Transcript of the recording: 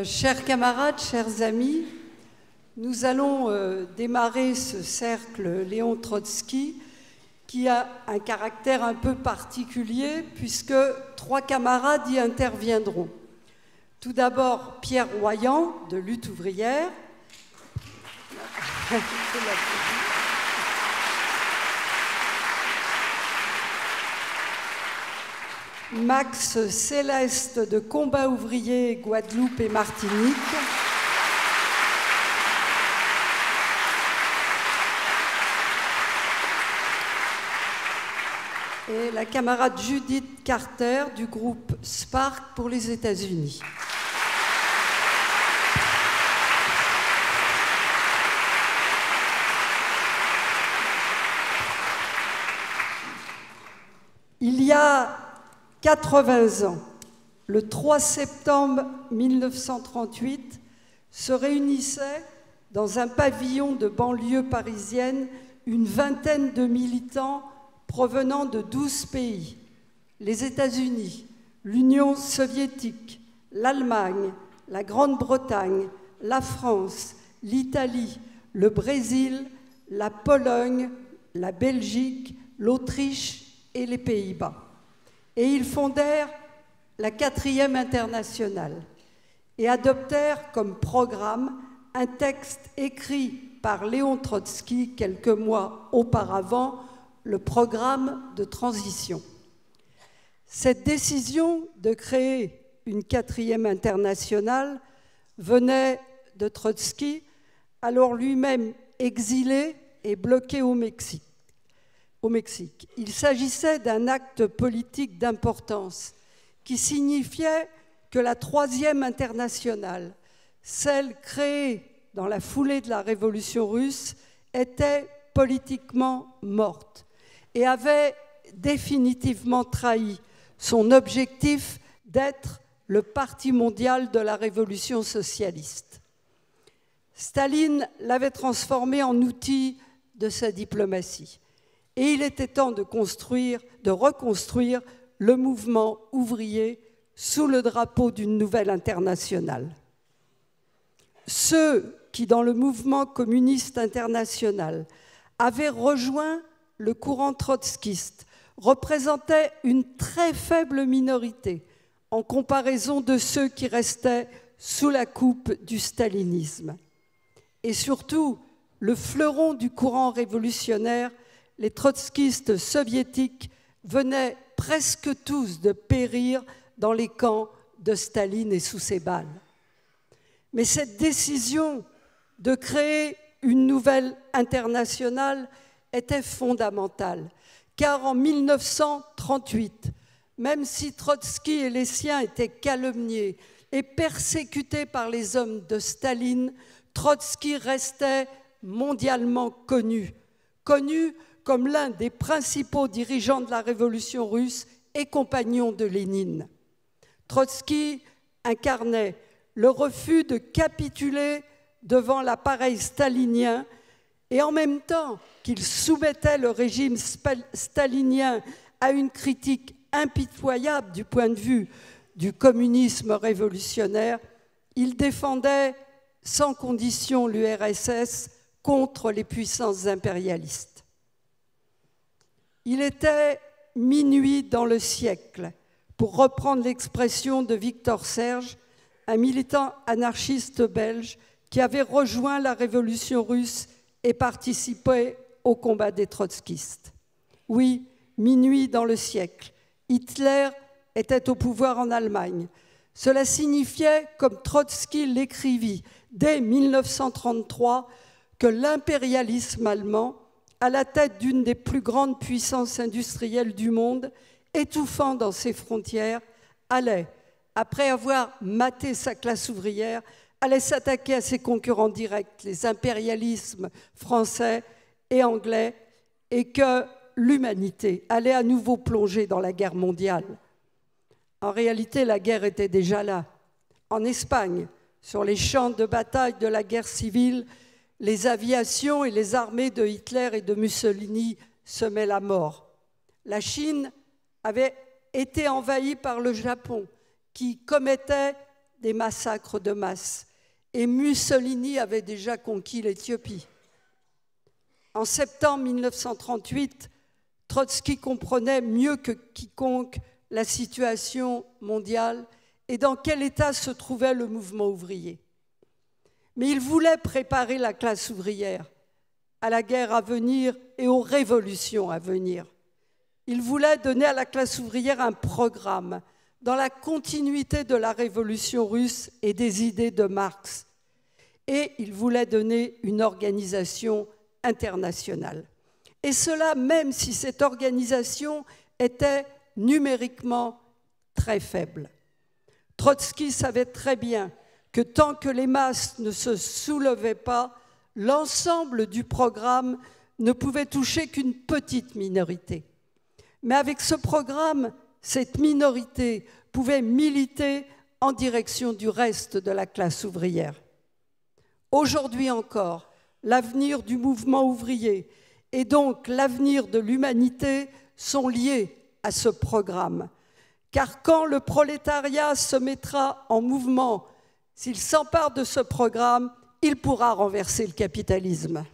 Chers camarades, chers amis, nous allons démarrer ce cercle Léon Trotsky qui a un caractère un peu particulier puisque 3 camarades y interviendront. Tout d'abord, Pierre Royan de Lutte ouvrière. Max Céleste de Combat ouvrier Guadeloupe et Martinique. Et la camarade Judith Carter du groupe Spark pour les États-Unis. Il y a 80 ans, le 3 septembre 1938, se réunissaient dans un pavillon de banlieue parisienne une vingtaine de militants provenant de 12 pays, les États-Unis, l'Union soviétique, l'Allemagne, la Grande-Bretagne, la France, l'Italie, le Brésil, la Pologne, la Belgique, l'Autriche et les Pays-Bas. Et ils fondèrent la 4e Internationale et adoptèrent comme programme un texte écrit par Léon Trotsky quelques mois auparavant, le programme de transition. Cette décision de créer une 4e Internationale venait de Trotsky, alors lui-même exilé et bloqué au Mexique. Il s'agissait d'un acte politique d'importance qui signifiait que la 3e Internationale, celle créée dans la foulée de la Révolution russe, était politiquement morte et avait définitivement trahi son objectif d'être le parti mondial de la révolution socialiste. Staline l'avait transformé en outil de sa diplomatie. Et il était temps de reconstruire le mouvement ouvrier sous le drapeau d'une nouvelle internationale. Ceux qui, dans le mouvement communiste international, avaient rejoint le courant trotskiste représentaient une très faible minorité en comparaison de ceux qui restaient sous la coupe du stalinisme. Et surtout, le fleuron du courant révolutionnaire, les trotskistes soviétiques venaient presque tous de périr dans les camps de Staline et sous ses balles. Mais cette décision de créer une nouvelle internationale était fondamentale, car en 1938, même si Trotsky et les siens étaient calomniés et persécutés par les hommes de Staline, Trotsky restait mondialement connu comme l'un des principaux dirigeants de la révolution russe et compagnon de Lénine. Trotsky incarnait le refus de capituler devant l'appareil stalinien et en même temps qu'il soumettait le régime stalinien à une critique impitoyable du point de vue du communisme révolutionnaire, il défendait sans condition l'URSS contre les puissances impérialistes. Il était minuit dans le siècle, pour reprendre l'expression de Victor Serge, un militant anarchiste belge qui avait rejoint la révolution russe et participé au combat des trotskistes. Oui, minuit dans le siècle. Hitler était au pouvoir en Allemagne. Cela signifiait, comme Trotsky l'écrivit dès 1933, que l'impérialisme allemand, à la tête d'une des plus grandes puissances industrielles du monde, étouffant dans ses frontières, allait, après avoir maté sa classe ouvrière, allait s'attaquer à ses concurrents directs, les impérialismes français et anglais, et que l'humanité allait à nouveau plonger dans la guerre mondiale. En réalité, la guerre était déjà là. En Espagne, sur les champs de bataille de la guerre civile, les aviations et les armées de Hitler et de Mussolini semaient la mort. La Chine avait été envahie par le Japon, qui commettait des massacres de masse. Et Mussolini avait déjà conquis l'Éthiopie. En septembre 1938, Trotsky comprenait mieux que quiconque la situation mondiale et dans quel état se trouvait le mouvement ouvrier. Mais il voulait préparer la classe ouvrière à la guerre à venir et aux révolutions à venir. Il voulait donner à la classe ouvrière un programme dans la continuité de la révolution russe et des idées de Marx. Et il voulait donner une organisation internationale. Et cela même si cette organisation était numériquement très faible. Trotsky savait très bien que tant que les masses ne se soulevaient pas, l'ensemble du programme ne pouvait toucher qu'une petite minorité. Mais avec ce programme, cette minorité pouvait militer en direction du reste de la classe ouvrière. Aujourd'hui encore, l'avenir du mouvement ouvrier et donc l'avenir de l'humanité sont liés à ce programme. Car quand le prolétariat se mettra en mouvement, s'il s'empare de ce programme, il pourra renverser le capitalisme.